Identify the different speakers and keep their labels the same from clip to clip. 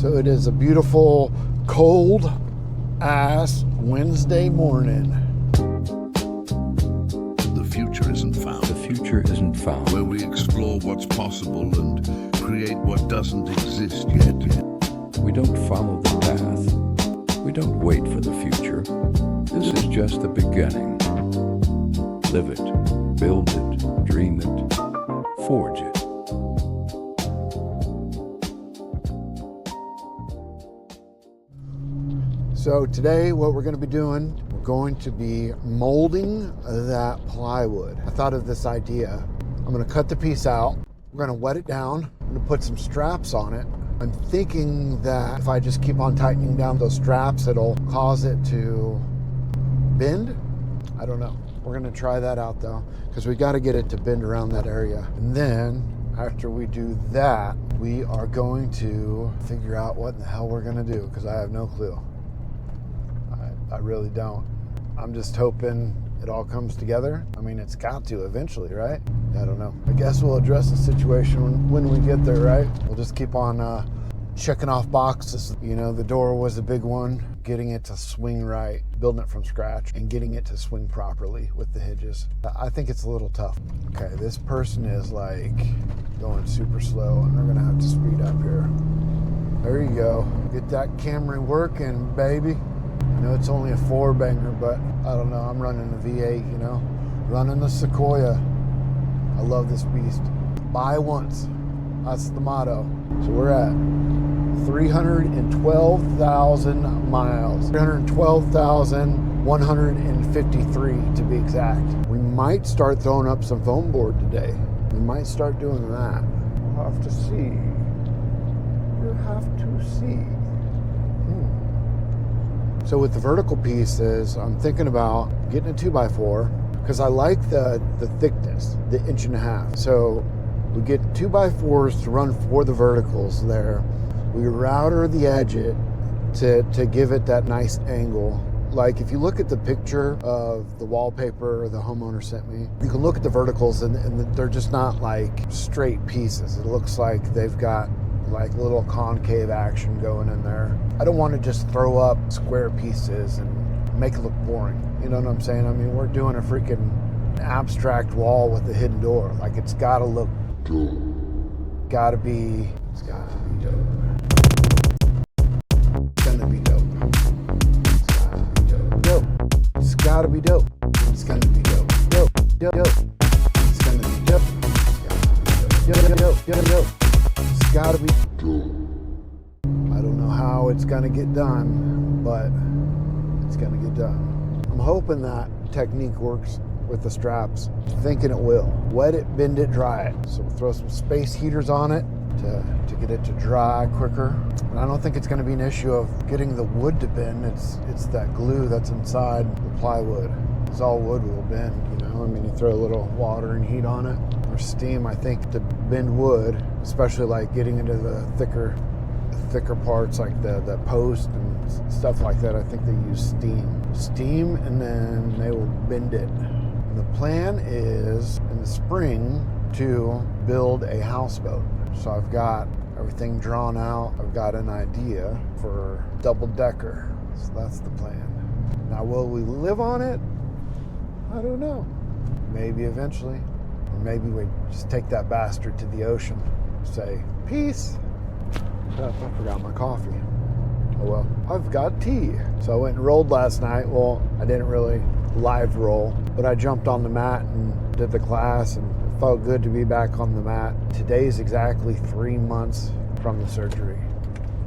Speaker 1: So it is a beautiful, cold ass Wednesday morning.
Speaker 2: The future isn't found.
Speaker 3: The future isn't found.
Speaker 2: Where we explore what's possible and create what doesn't exist yet.
Speaker 3: We don't follow the path. We don't wait for the future. This is just the beginning. Live it, build it, dream it, forge it.
Speaker 1: So today what we're going to be doing, we're going to be molding that plywood. I thought of this idea. I'm going to cut the piece out. We're going to wet it down. I'm going to put some straps on it. I'm thinking that if I just keep on tightening down those straps, it'll cause it to bend. I don't know. We're going to try that out though, because we got to get it to bend around that area. And then after we do that, we are going to figure out what the hell we're going to do, because I have no clue. I really don't. I'm just hoping it all comes together. I mean, it's got to eventually, right? I don't know. I guess we'll address the situation when we get there, right? We'll just keep on checking off boxes. You know, the door was a big one. Getting it to swing right, building it from scratch, and getting it to swing properly with the hinges. I think it's a little tough. Okay, this person is like going super slow, and they're gonna have to speed up here. There you go. Get that Camry working, baby. I know it's only a 4-banger, but I don't know. I'm running a V8, you know, running the Sequoia. I love this beast. Buy once. That's the motto. So we're at 312,000 miles. 312,153 to be exact. We might start throwing up some foam board today. We might start doing that. We'll have to see. We'll have to see. So with the vertical pieces, I'm thinking about getting a 2x4 because I like the thickness, the 1.5 inch. So we get 2x4s to run for the verticals there. We router the edge it to give it that nice angle. Like if you look at the picture of the wallpaper the homeowner sent me, you can look at the verticals and they're just not like straight pieces. It looks like they've got like little concave action going in there. I don't want to just throw up square pieces and make it look boring. You know what I'm saying? I mean, we're doing a freaking abstract wall with a hidden door. Like it's gotta look dope. It's gotta be dope. It's gonna be dope. It's gotta be dope. It's gonna be dope. Dope. It's gonna be dope. Dope. It's gotta be dope. I don't know how it's gonna get done, but it's gonna get done. I'm hoping that technique works with the straps. Thinking it will. Wet it, bend it, dry it. So we'll throw some space heaters on it to get it to dry quicker. And I don't think it's gonna be an issue of getting the wood to bend. It's that glue that's inside the plywood. It's all wood will bend, you know? I mean, you throw a little water and heat on it, or steam, I think, to bend wood, especially like getting into the thicker parts like the post and stuff like that. I think they use steam, and then they will bend it. And the plan is in the spring to build a houseboat. So I've got everything drawn out. I've got an idea for double-decker. So that's the plan. Now, will we live on it? I don't know. Maybe eventually. Or maybe we just take that bastard to the ocean. Say, peace. I forgot my coffee. Oh well, I've got tea. So I went and rolled last night. Well, I didn't really live roll, but I jumped on the mat and did the class, and it felt good to be back on the mat. Today's exactly 3 months from the surgery.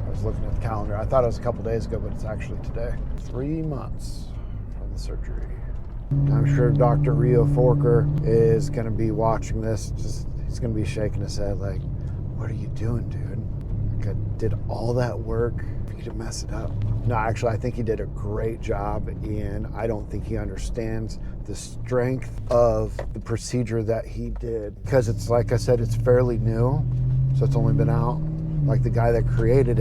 Speaker 1: I was looking at the calendar. I thought it was a couple days ago, but it's actually today. 3 months from the surgery. I'm sure Dr. Rio Forker is going to be watching this. He's going to be shaking his head like, what are you doing, dude? I did all that work for you to mess it up. No, actually, I think he did a great job, and I don't think he understands the strength of the procedure that he did. Because it's, like I said, it's fairly new, so it's only been out. Like the guy that created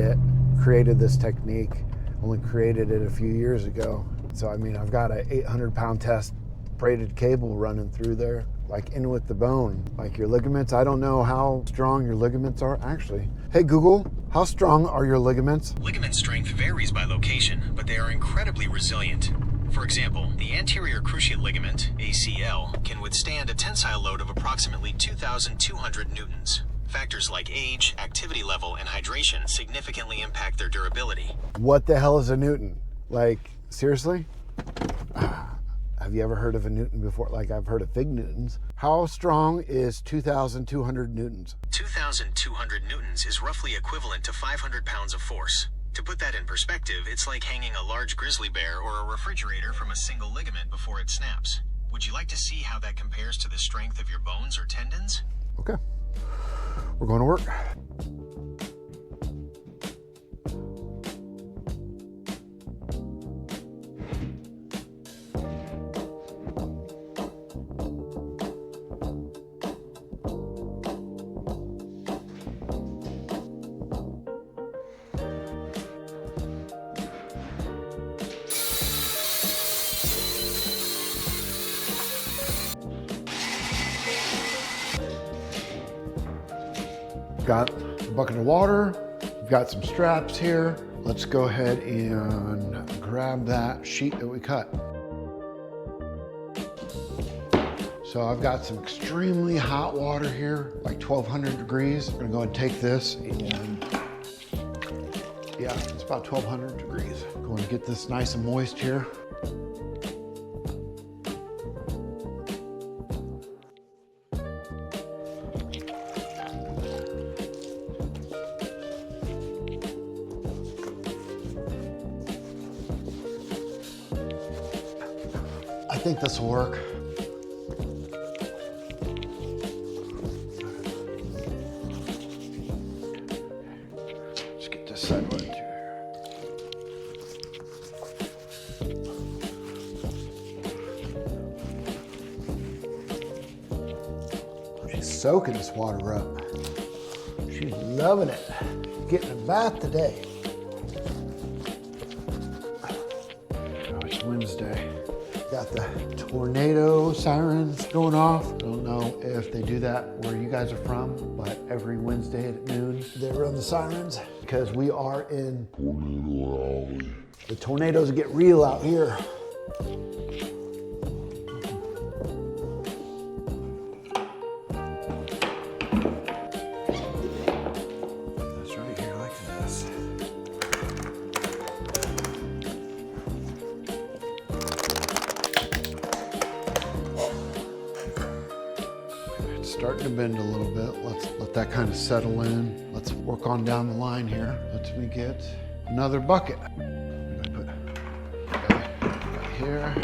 Speaker 1: this technique, only created it a few years ago. So, I mean, I've got a 800-pound test braided cable running through there, like in with the bone. Like your ligaments, I don't know how strong your ligaments are. Actually, hey Google, How strong are your ligaments?
Speaker 4: Ligament strength varies by location, but they are incredibly resilient. For example, the anterior cruciate ligament, ACL, can withstand a tensile load of approximately 2,200 newtons. Factors like age, activity level, and hydration significantly impact their durability.
Speaker 1: What the hell is a Newton? Like, seriously? Have you ever heard of a Newton before? Like, I've heard of fig Newtons. How strong is 2,200 Newtons?
Speaker 4: 2,200 newtons is roughly equivalent to 500 pounds of force. To put that in perspective, it's like hanging a large grizzly bear or a refrigerator from a single ligament before it snaps. Would you like to see how that compares to the strength of your bones or tendons?
Speaker 1: Okay, we're going to work. Got a bucket of water, we've got some straps here. Let's go ahead and grab that sheet that we cut. So I've got some extremely hot water here, like 1200 degrees. I'm gonna go and take this and, yeah, it's about 1200 degrees. Going to get this nice and moist here. I think this will work. Let's get this side one too here. She's soaking this water up. She's loving it. Getting a bath today. Oh, it's Wednesday. Got the tornado sirens going off. I don't know if they do that where you guys are from, but every Wednesday at noon, they run the sirens because we are in Tornado Alley. The tornadoes get real out here. That's right here like this. Starting to bend a little bit. Let's let that kind of settle in. Let's work on down the line here. Let me get another bucket. I'm gonna put right here.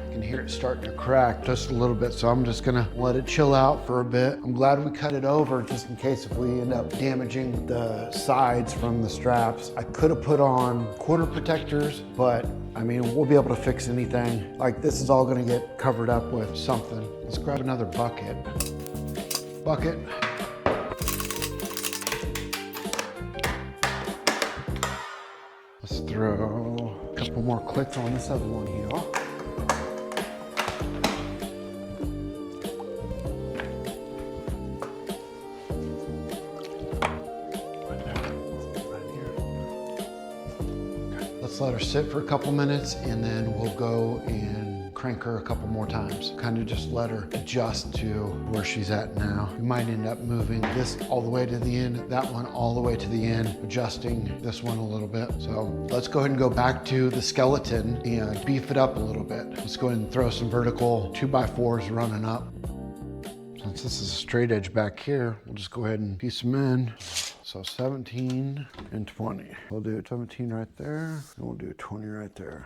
Speaker 1: You can hear it starting to crack just a little bit, so I'm just gonna let it chill out for a bit. I'm glad we cut it over just in case if we end up damaging the sides from the straps. I could have put on quarter protectors, but I mean, we'll be able to fix anything. Like this is all gonna get covered up with something. Let's grab another bucket. Bucket. Let's throw a couple more clicks on this other one here. Let her sit for a couple minutes and then we'll go and crank her a couple more times. Kind of just let her adjust to where she's at now. We might end up moving this all the way to the end, that one all the way to the end, adjusting this one a little bit. So let's go ahead and go back to the skeleton and beef it up a little bit. Let's go ahead and throw some vertical 2x4s running up. Since this is a straight edge back here, we'll just go ahead and piece them in. So 17 and 20. We'll do 17 right there, and we'll do 20 right there.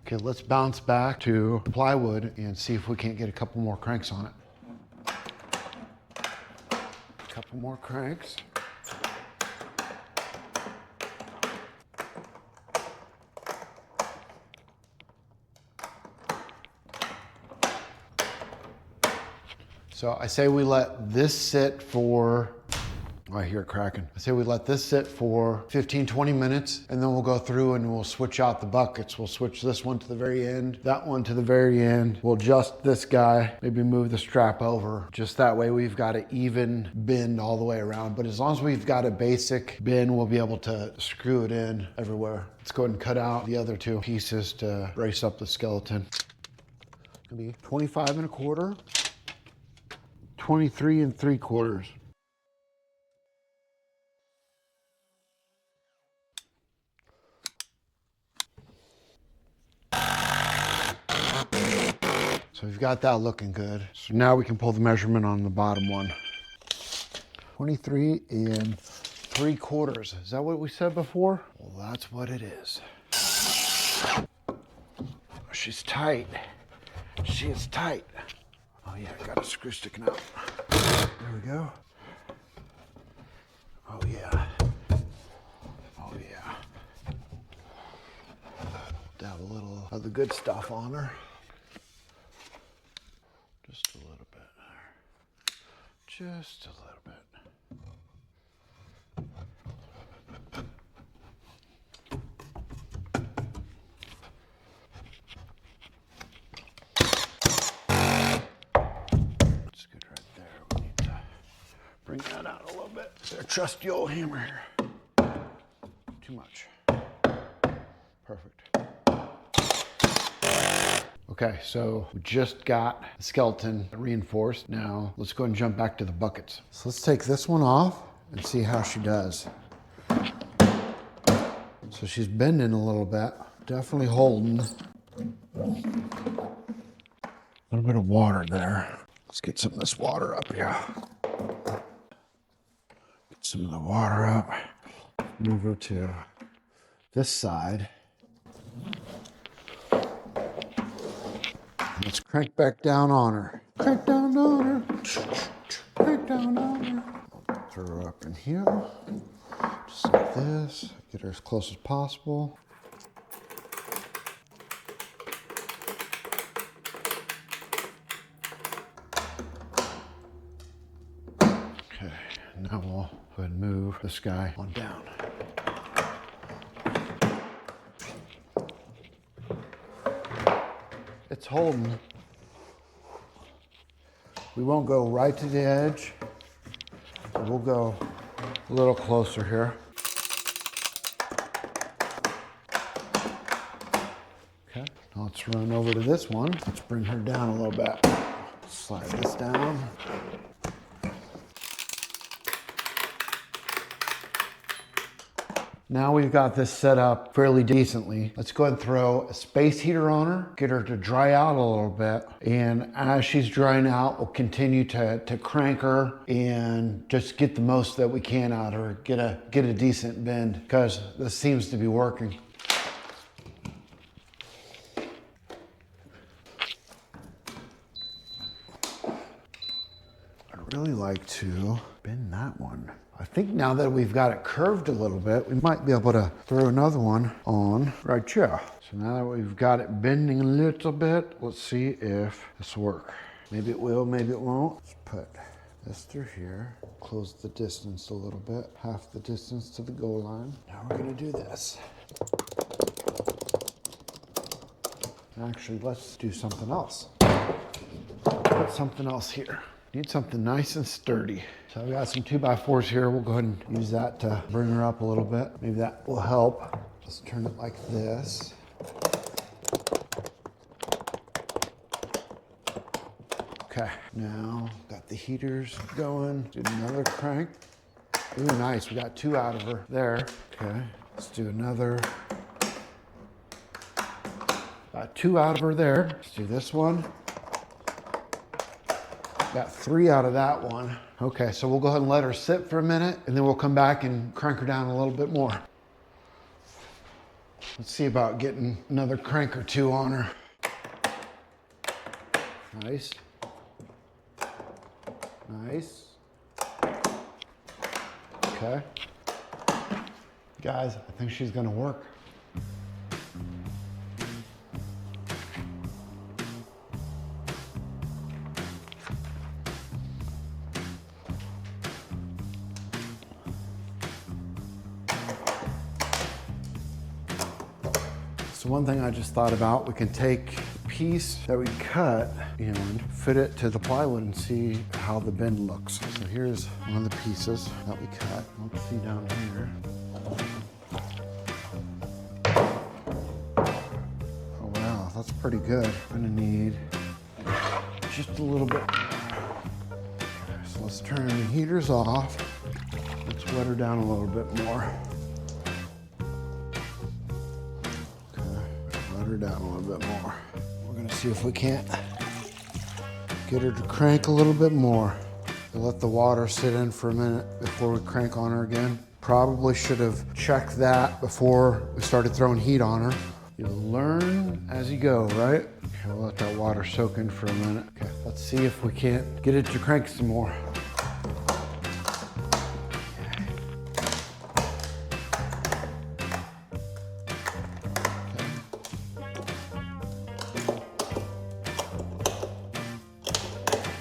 Speaker 1: Okay, let's bounce back to plywood and see if we can't get a couple more cranks on it. Couple more cranks. So I say we let this sit for, oh, I hear it cracking. I say we let this sit for 15, 20 minutes, and then we'll go through and we'll switch out the buckets. We'll switch this one to the very end, that one to the very end. We'll adjust this guy, maybe move the strap over. Just that way we've got an even bend all the way around. But as long as we've got a basic bend, we'll be able to screw it in everywhere. Let's go ahead and cut out the other two pieces to brace up the skeleton. It's gonna be 25 1/4, 23 3/4. So we've got that looking good. So now we can pull the measurement on the bottom one. 23 3/4. Is that what we said before? Well, that's what it is. She's tight. She is tight. Oh yeah, got a screw sticking out. There we go. Oh yeah. Oh yeah. Dab a little of the good stuff on her. Just a little bit there. Just a little bit. That's good right there. We need to bring that out a little bit. There, trusty old hammer here. Too much. Perfect. Okay, so we just got the skeleton reinforced. Now let's go and jump back to the buckets. So let's take this one off and see how she does. So she's bending a little bit, definitely holding. A little bit of water there. Let's get some of this water up here. Get some of the water up. Move her to this side. Let's crank back down on her. Crank down on her. Crank down on her. Throw her up in here. Just like this. Get her as close as possible. Okay, now we'll go ahead and move this guy on down. It's holding. We won't go right to the edge. We'll go a little closer here. Okay, now let's run over to this one. Let's bring her down a little bit. Slide this down. Now we've got this set up fairly decently. Let's go ahead and throw a space heater on her, get her to dry out a little bit. And as she's drying out, we'll continue to crank her and just get the most that we can out of her, get a decent bend, because this seems to be working. I'd really like to bend that one. I think now that we've got it curved a little bit, we might be able to throw another one on right here. So now that we've got it bending a little bit, let's see if this works. Maybe it will, maybe it won't. Let's put this through here, close the distance a little bit, half the distance to the goal line. Now we're gonna do this. Actually, let's do something else. Put something else here. Need something nice and sturdy. So we got some 2x4s here. We'll go ahead and use that to bring her up a little bit. Maybe that will help. Let's turn it like this. Okay, now got the heaters going. Do another crank. Ooh, nice, we got 2 out of her there. Okay, let's do another. Got 2 out of her there. Let's do this one. Got 3 out of that one. Okay, so we'll go ahead and let her sit for a minute, and then we'll come back and crank her down a little bit more. Let's see about getting another crank or 2 on her. Nice. Nice. Okay. Guys, I think she's gonna work. So one thing I just thought about, we can take the piece that we cut and fit it to the plywood and see how the bend looks. So here's one of the pieces that we cut. Let's see down here. Oh wow, that's pretty good. I'm gonna need just a little bit. Okay, so let's turn the heaters off. Let's wet her down a little bit more. Her down a little bit more. We're gonna see if we can't get her to crank a little bit more. We'll let the water sit in for a minute before we crank on her again. Probably should have checked that before we started throwing heat on her. You'll learn as you go, right? Okay, we'll let that water soak in for a minute. Okay, let's see if we can't get it to crank some more.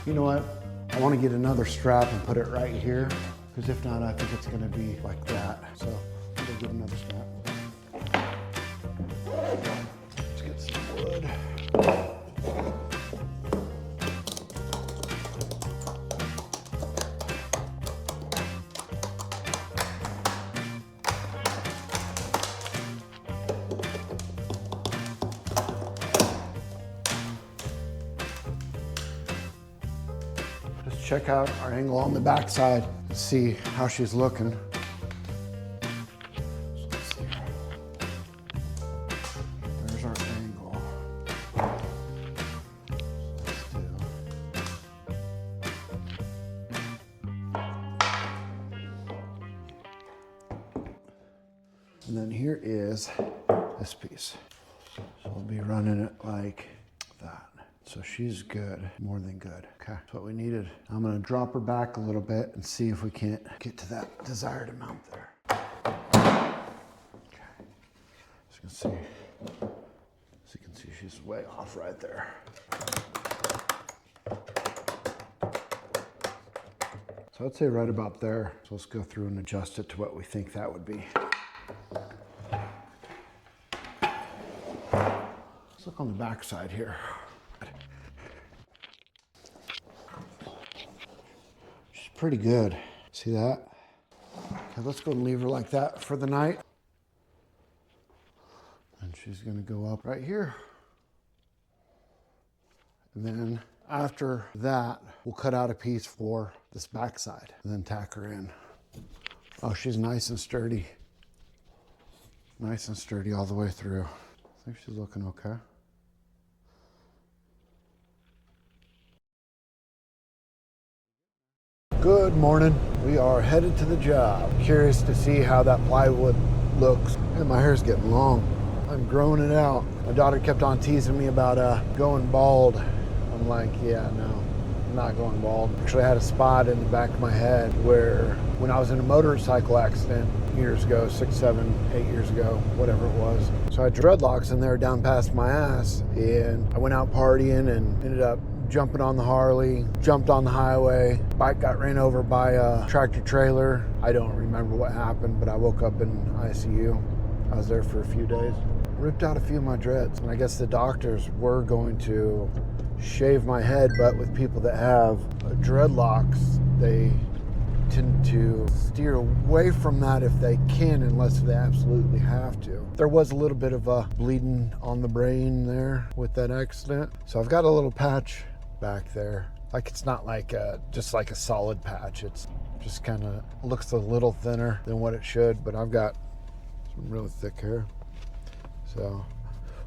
Speaker 1: You know what? I want to get another strap and put it right here, because if not, I think it's going to be like that. So I'm going to get another strap. Let's get some wood. Check out our angle on the back side and see how she's looking. So let's see. There's our angle. So and then here is this piece. So we'll be running it like that. So she's good, more than good. Okay, that's what we needed. I'm gonna drop her back a little bit and see if we can't get to that desired amount there. Okay, so you can see she's way off right there. So I'd say right about there. So let's go through and adjust it to what we think that would be. Let's look on the back side here. Pretty good. See that? Okay, let's go and leave her like that for the night. And she's gonna go up right here. And then after that, we'll cut out a piece for this back side and then tack her in. Oh, she's nice and sturdy. Nice and sturdy all the way through. I think she's looking okay. Good morning. We are headed to the job. Curious to see how that plywood looks. And my hair's getting long. I'm growing it out. My daughter kept on teasing me about going bald. I'm like, yeah, no, I'm not going bald. Actually, I had a spot in the back of my head where when I was in a motorcycle accident years ago, 6, 7, 8 years ago, whatever it was. So I had dreadlocks in there down past my ass, and I went out partying and ended up jumping on the Harley, jumped on the highway, bike got ran over by a tractor trailer. I don't remember what happened, but I woke up in ICU. I was there for a few days. Ripped out a few of my dreads. And I guess the doctors were going to shave my head, but with people that have dreadlocks, they tend to steer away from that if they can, unless they absolutely have to. There was a little bit of a bleeding on the brain there with that accident. So I've got a little patch back there. Like, it's not like just like a solid patch. It's just kind of looks a little thinner than what it should, but I've got some really thick hair. So,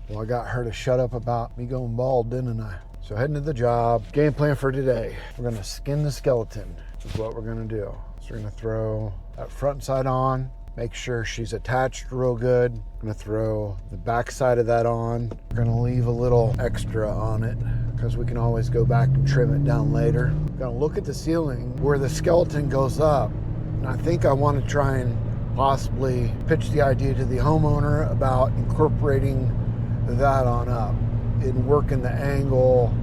Speaker 1: well, I got her to shut up about me going bald, didn't I? So heading to the job. Game plan for today. We're gonna skin the skeleton, is what we're gonna do. So we're gonna throw that front side on, make sure she's attached real good. I'm gonna throw the back side of that on. We're gonna leave a little extra on it because we can always go back and trim it down later. We're gonna look at the ceiling where the skeleton goes up. And I think I wanna try and possibly pitch the idea to the homeowner about incorporating that on up and working the angle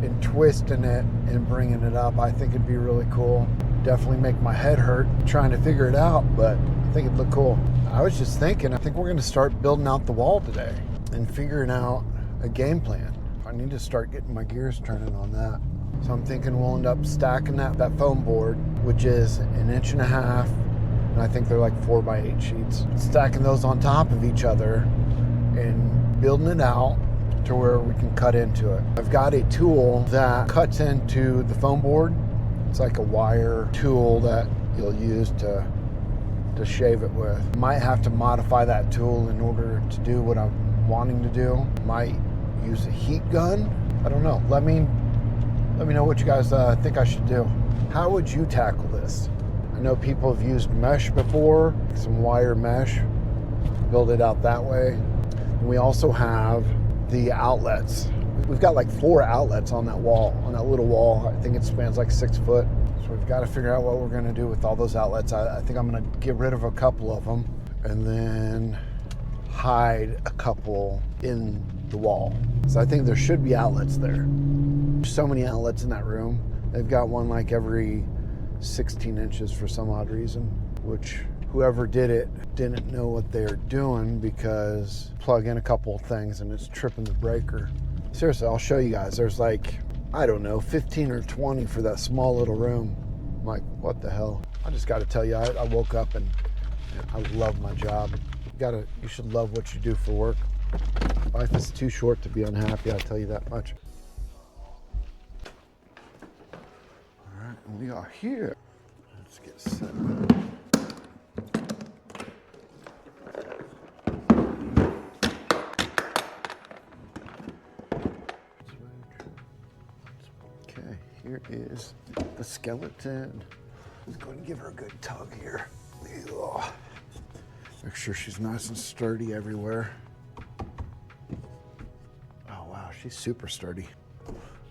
Speaker 1: and twisting it and bringing it up. I think it'd be really cool. Definitely make my head hurt trying to figure it out, but I think it'd look cool. I was just thinking, I think we're gonna start building out the wall today. and figuring out a game plan. I need to start getting my gears turning on that. So I'm thinking we'll end up stacking that foam board, which is 1.5 inches, and I think they're like 4x8 sheets. Stacking those on top of each other and building it out to where we can cut into it. I've got a tool that cuts into the foam board. It's like a wire tool that you'll use to shave it with. Might have to modify that tool in order to do what I'm wanting to do. Might use a heat gun. I don't know. Let me know what you guys think I should do. How would you tackle this? I know people have used mesh before, some wire mesh, build it out that way. And we also have the outlets. We've got like 4 outlets on that wall, on that little wall. I think it spans like 6 foot. So we've got to figure out what we're gonna do with all those outlets. I think I'm gonna get rid of a couple of them and then hide a couple in the wall. So I think there should be outlets there. There's so many outlets in that room. They've got one like every 16 inches for some odd reason, which whoever did it didn't know what they're doing, because plug in a couple of things and it's tripping the breaker. Seriously, I'll show you guys. There's like, I don't know, 15 or 20 for that small little room. I'm like, what the hell? I just got to tell you, I woke up and I love my job. You should love what you do for work. Life is too short to be unhappy, I'll tell you that much. All right, and we are here. Let's get set. Okay, here is the skeleton. Let's go ahead and give her a good tug here. Ugh. Make sure she's nice and sturdy everywhere. Oh wow, she's super sturdy.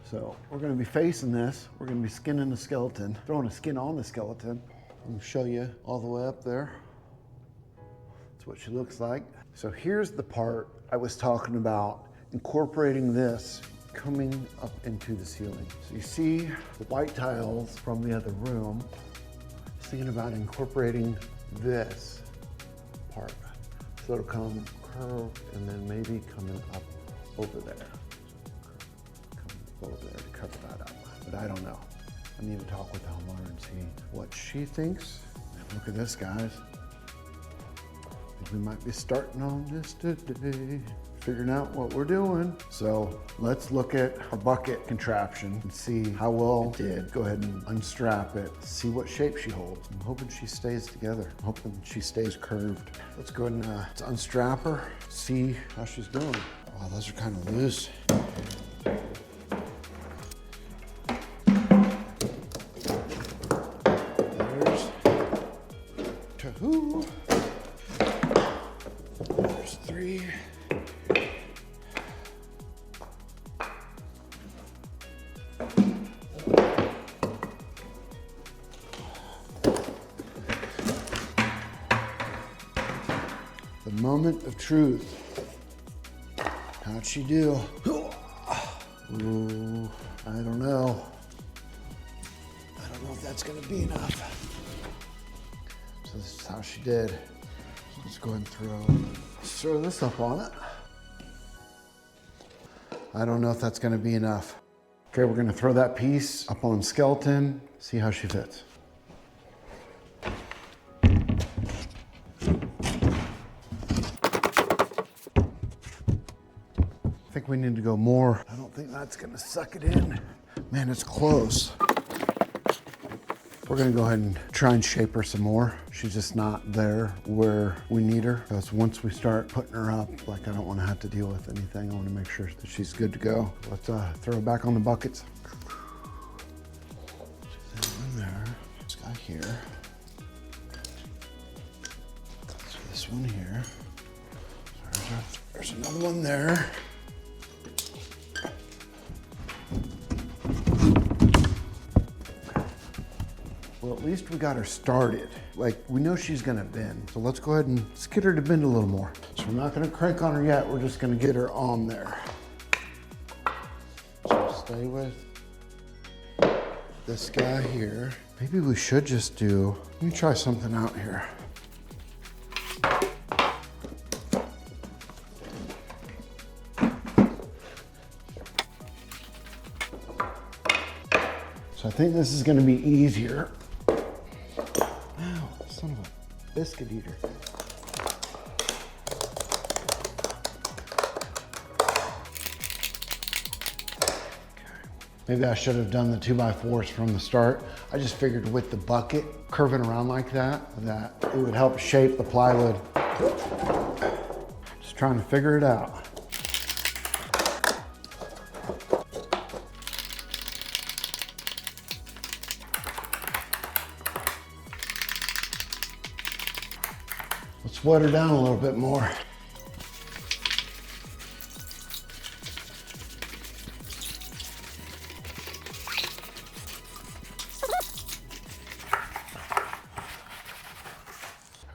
Speaker 1: So we're gonna be facing this. We're gonna be skinning the skeleton, throwing a skin on the skeleton. I'll show you all the way up there. That's what she looks like. So here's the part I was talking about, incorporating this coming up into the ceiling. So you see the white tiles from the other room. I was thinking about incorporating this part. So it'll come curved and then maybe coming up over there. Come over there to cover that up. But I don't know. I need to talk with the homeowner and see what she thinks. Look at this, guys. I think we might be starting on this today, figuring out what we're doing. So let's look at our bucket contraption and see how well it did. Go ahead and unstrap it, see what shape she holds. I'm hoping she stays together. I'm hoping she stays curved. Let's go ahead and let's unstrap her, see how she's doing. Oh, those are kind of loose. There's two. There's 3. The moment of truth. How'd she do? Ooh, I don't know. I don't know if that's gonna be enough. So this is how she did. So let's go ahead and throw this up on it. I don't know if that's gonna be enough. Okay, we're gonna throw that piece up on the skeleton, see how she fits. I think we need to go more. I don't think that's gonna suck it in. Man, it's close. We're gonna go ahead and try and shape her some more. She's just not there where we need her. Because once we start putting her up, like I don't wanna have to deal with anything. I wanna make sure that she's good to go. Let's throw her back on the buckets. She's in there. This guy here. So this one here. There's another one there. Well, at least we got her started. Like, we know she's gonna bend. So let's go ahead and get her to bend a little more. So we're not gonna crank on her yet. We're just gonna get her on there. So stay with this guy here. Maybe we should just do, let me try something out here. So I think this is gonna be easier. Ow, son of a biscuit eater. Maybe I should have done the 2x4s from the start. I just figured with the bucket curving around like that it would help shape the plywood. Just trying to figure it out. Let's wet her down a little bit more.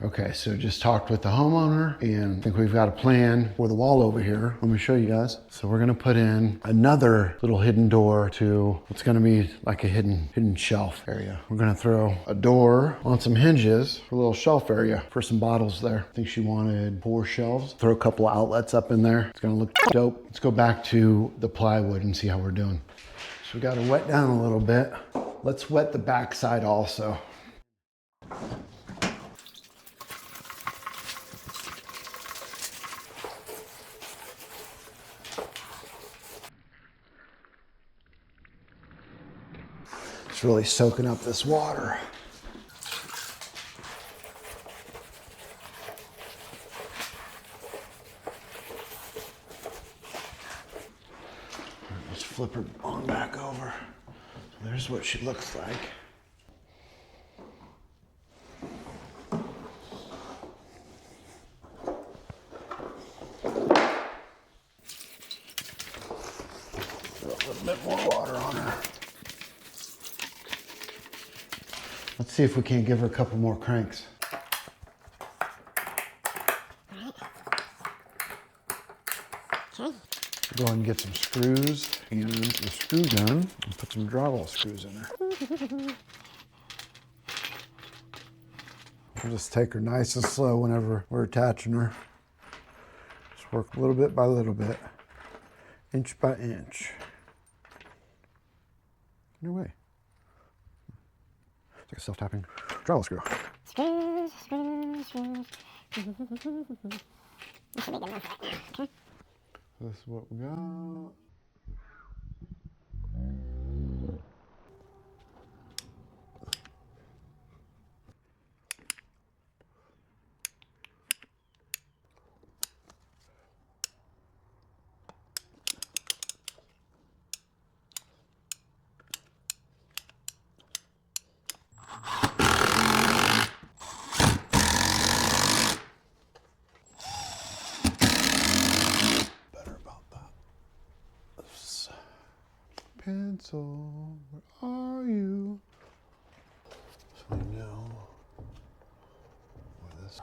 Speaker 1: Okay, so just talked with the homeowner and I think we've got a plan for the wall over here. Let me show you guys. So we're gonna put in another little hidden door to what's gonna be like a hidden shelf area. We're gonna throw a door on some hinges for a little shelf area for some bottles there. I think she wanted 4 shelves. Throw a couple of outlets up in there. It's gonna look dope. Let's go back to the plywood and see how we're doing. So we gotta wet down a little bit. Let's wet the backside also. It's really soaking up this water. Let's flip her on back over. There's what she looks like. Throw a little bit more water on her. Let's see if we can't give her a couple more cranks. Go ahead and get some screws and a screw gun and put some drywall screws in there. We'll just take her nice and slow whenever we're attaching her. Just work a little bit by little bit, inch by inch. No way. It's like a self-tapping drywall screw.
Speaker 5: Screws, screws, screws. This should be good enough right now, okay?
Speaker 1: This is what we got. Pencil, where are you? So we know where this.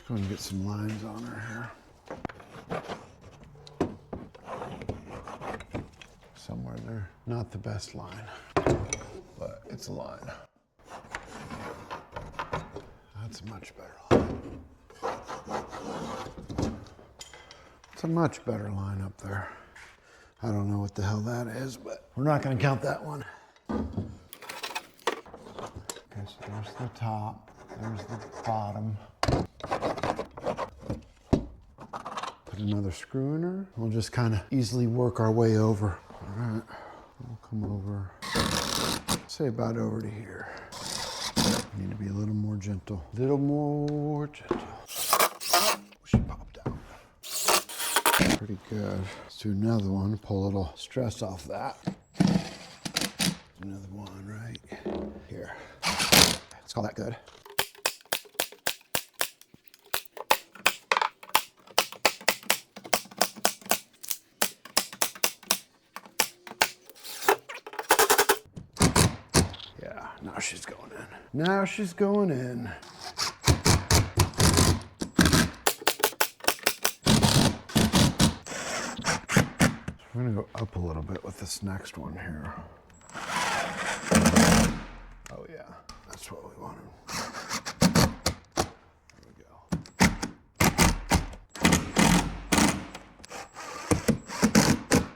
Speaker 1: Go and get some lines on her here. Somewhere there. Not the best line, but it's a line. That's a much better line. It's a much better line up there. I don't know what the hell that is, but we're not going to count that one. Okay, so there's the top, there's the bottom. Put another screw in her. We'll just kind of easily work our way over. All right, we'll come over, say about over to here. Need to be a little more gentle. A little more gentle. She popped out. Pretty good. Let's do another one. Pull a little stress off that. Another one right here. Let's call that good. Now she's going in. Now she's going in. We're gonna go up a little bit with this next one here. Oh yeah, that's what we wanted. There we go.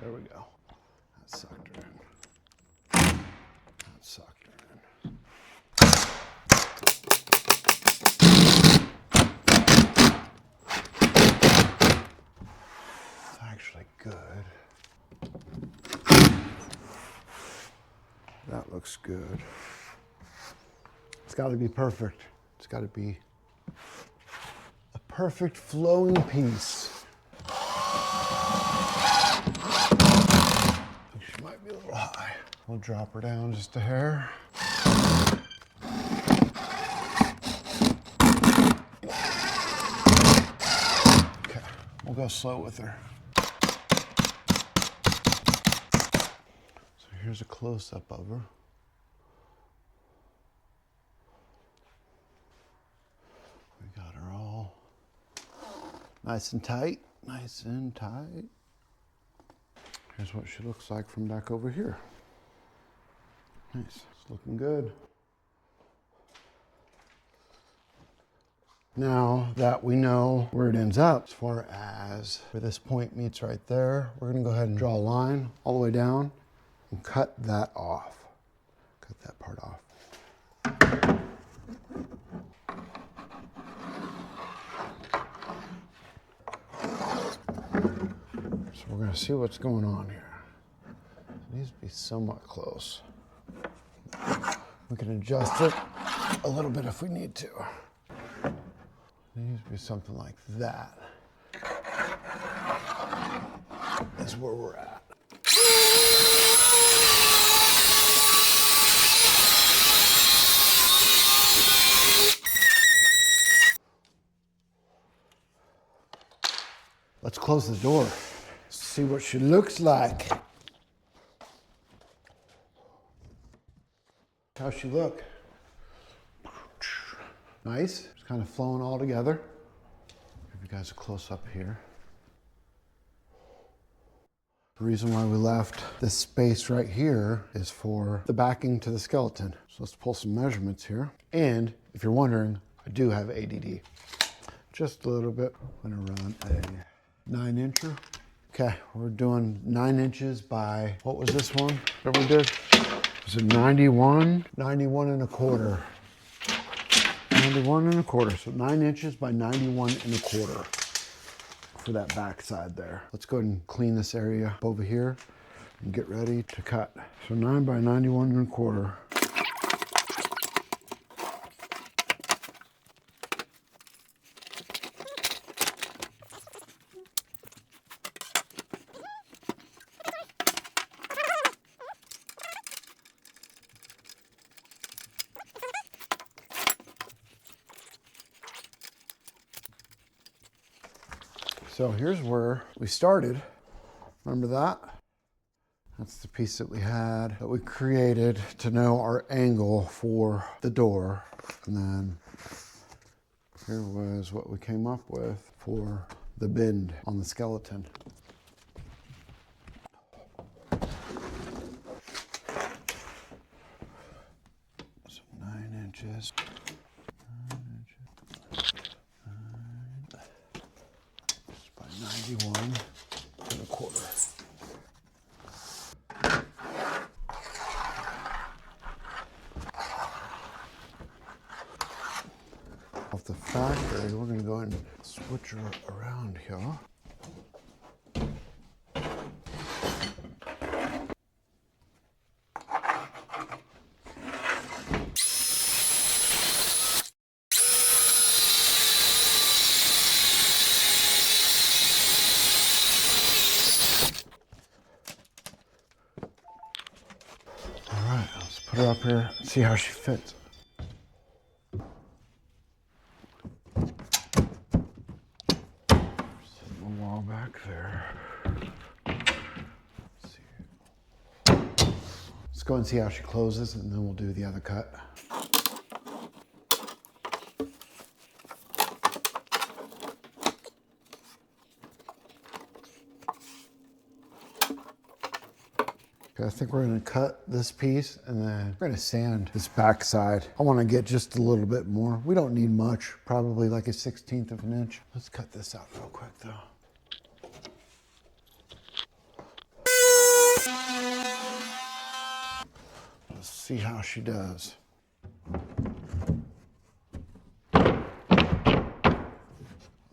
Speaker 1: There we go. That sucked her in. That sucked her in. It's actually good. That looks good. It's got to be perfect. It's got to be a perfect flowing piece. I think she might be a little high. We'll drop her down just a hair. Okay, we'll go slow with her. Here's a close-up of her. We got her all nice and tight, nice and tight. Here's what she looks like from back over here. Nice, it's looking good. Now that we know where it ends up, as far as where this point meets right there, we're gonna go ahead and draw a line all the way down and cut that off. Cut that part off. So we're going to see what's going on here. It needs to be somewhat close. We can adjust it a little bit if we need to. It needs to be something like that. That's where we're at. Let's close the door. See what she looks like. How's she look? Nice. It's kind of flowing all together. Give you guys a close up here. The reason why we left this space right here is for the backing to the skeleton. So let's pull some measurements here. And if you're wondering, I do have ADD. Just a little bit. I'm gonna run a 9-incher. Okay, we're doing 9 inches by, what was this one that we did? Was it 91? 91 and a quarter. 91 and a quarter, so 9 inches by 91 and a quarter for that back side there. Let's go ahead and clean this area up over here and get ready to cut. So 9 by 91 and a quarter. So here's where we started. Remember that? That's the piece that we had, that we created to know our angle for the door. And then here was what we came up with for the bend on the skeleton. So 9 inches. By 91 and a quarter. Off the factory, we're going to go ahead and switch her around here. All right, let's put her up here and see how she fits. Back there. Let's see. Let's go and see how she closes, and then we'll do the other cut. Okay, I think we're gonna cut this piece, and then we're gonna sand this back side. I wanna get just a little bit more. We don't need much, probably like a 1/16 of an inch. Let's cut this out real quick though. Let's see how she does.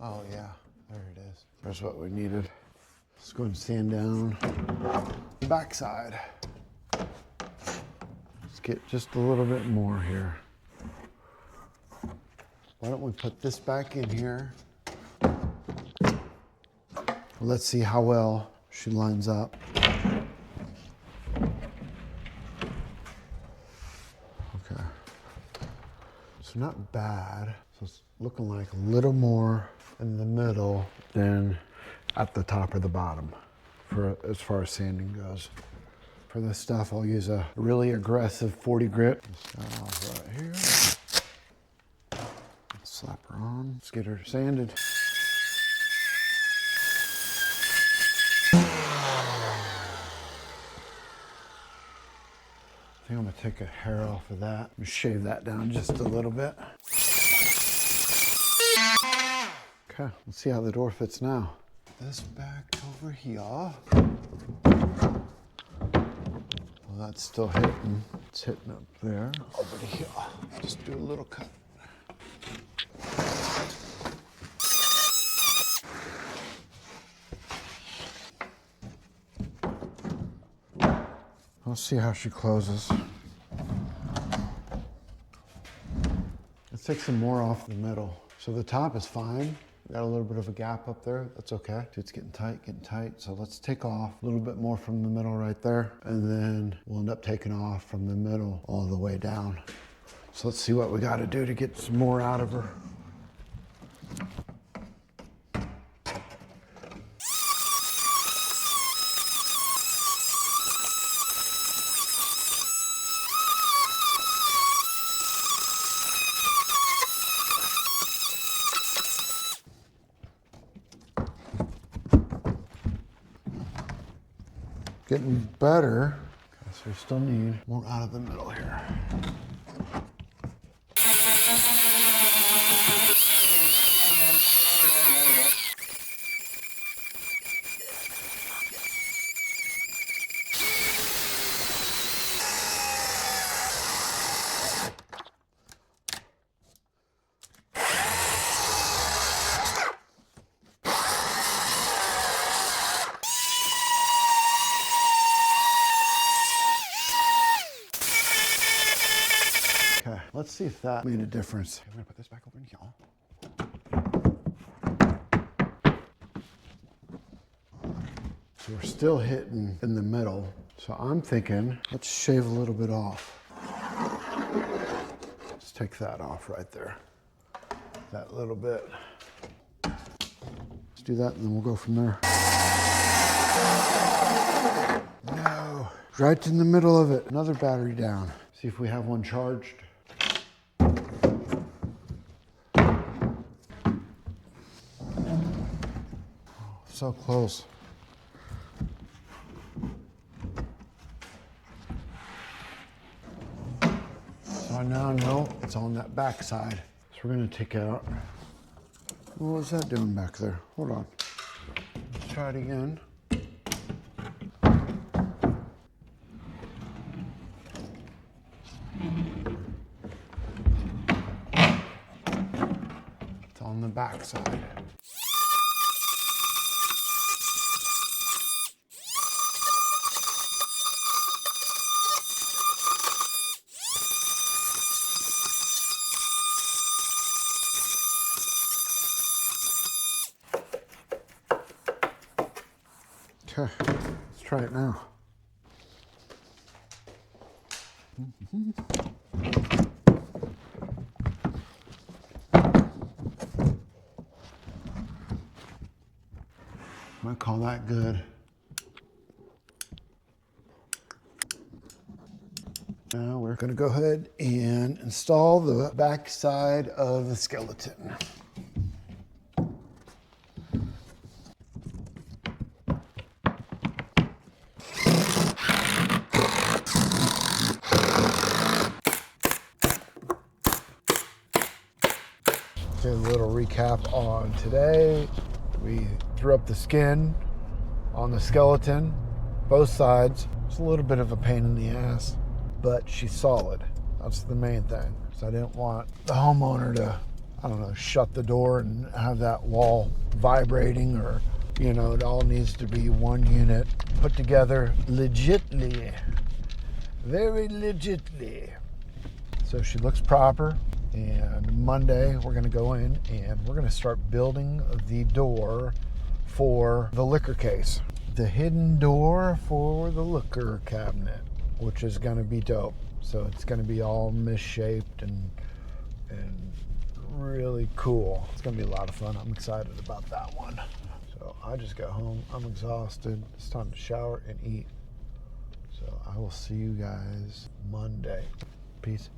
Speaker 1: Oh yeah, there it is. There's what we needed. Let's go and sand down the back side. Let's get just a little bit more here. Why don't we put this back in here? Let's see how well she lines up. Okay. So not bad. So it's looking like a little more in the middle than at the top or the bottom for as far as sanding goes. For this stuff, I'll use a really aggressive 40 grit. Start off right here. Slap her on. Let's get her sanded. I think I'm gonna take a hair off of that and shave that down just a little bit. Okay, let's see how the door fits now. This back over here. Well, that's still hitting. It's hitting up there. Over to here. Just do a little cut. Let's see how she closes. Let's take some more off the middle. So the top is fine. Got a little bit of a gap up there. That's okay. It's getting tight. So let's take off a little bit more from the middle right there. And then we'll end up taking off from the middle all the way down. So let's see what we got to do to get some more out of her. Getting better. Okay, so we still need more out of the middle here. Okay, let's see if that made a difference. I'm gonna put this back over in here. So we're still hitting in the middle. So I'm thinking, let's shave a little bit off. Let's take that off right there. That little bit. Let's do that and then we'll go from there. No, right in the middle of it. Another battery down. See if we have one charged. So close. So I now know it's on that back side. So we're gonna take out, what was that doing back there? Hold on. Let's try it again. It's on the back side. Okay, let's try it now. I call that good. Now we're going to go ahead and install the back side of the skeleton. Okay, a little recap on today. We threw up the skin on the skeleton, both sides. It's a little bit of a pain in the ass, but she's solid. That's the main thing. So I didn't want the homeowner to, I don't know, shut the door and have that wall vibrating, or, you know, it all needs to be one unit put together legitly, very legitly. So she looks proper. And Monday we're going to go in and we're going to start building the door for the liquor case. The hidden door for the liquor cabinet, which is going to be dope. So it's going to be all misshaped and really cool. It's going to be a lot of fun. I'm excited about that one. So I just got home. I'm exhausted. It's time to shower and eat. So I will see you guys Monday. Peace.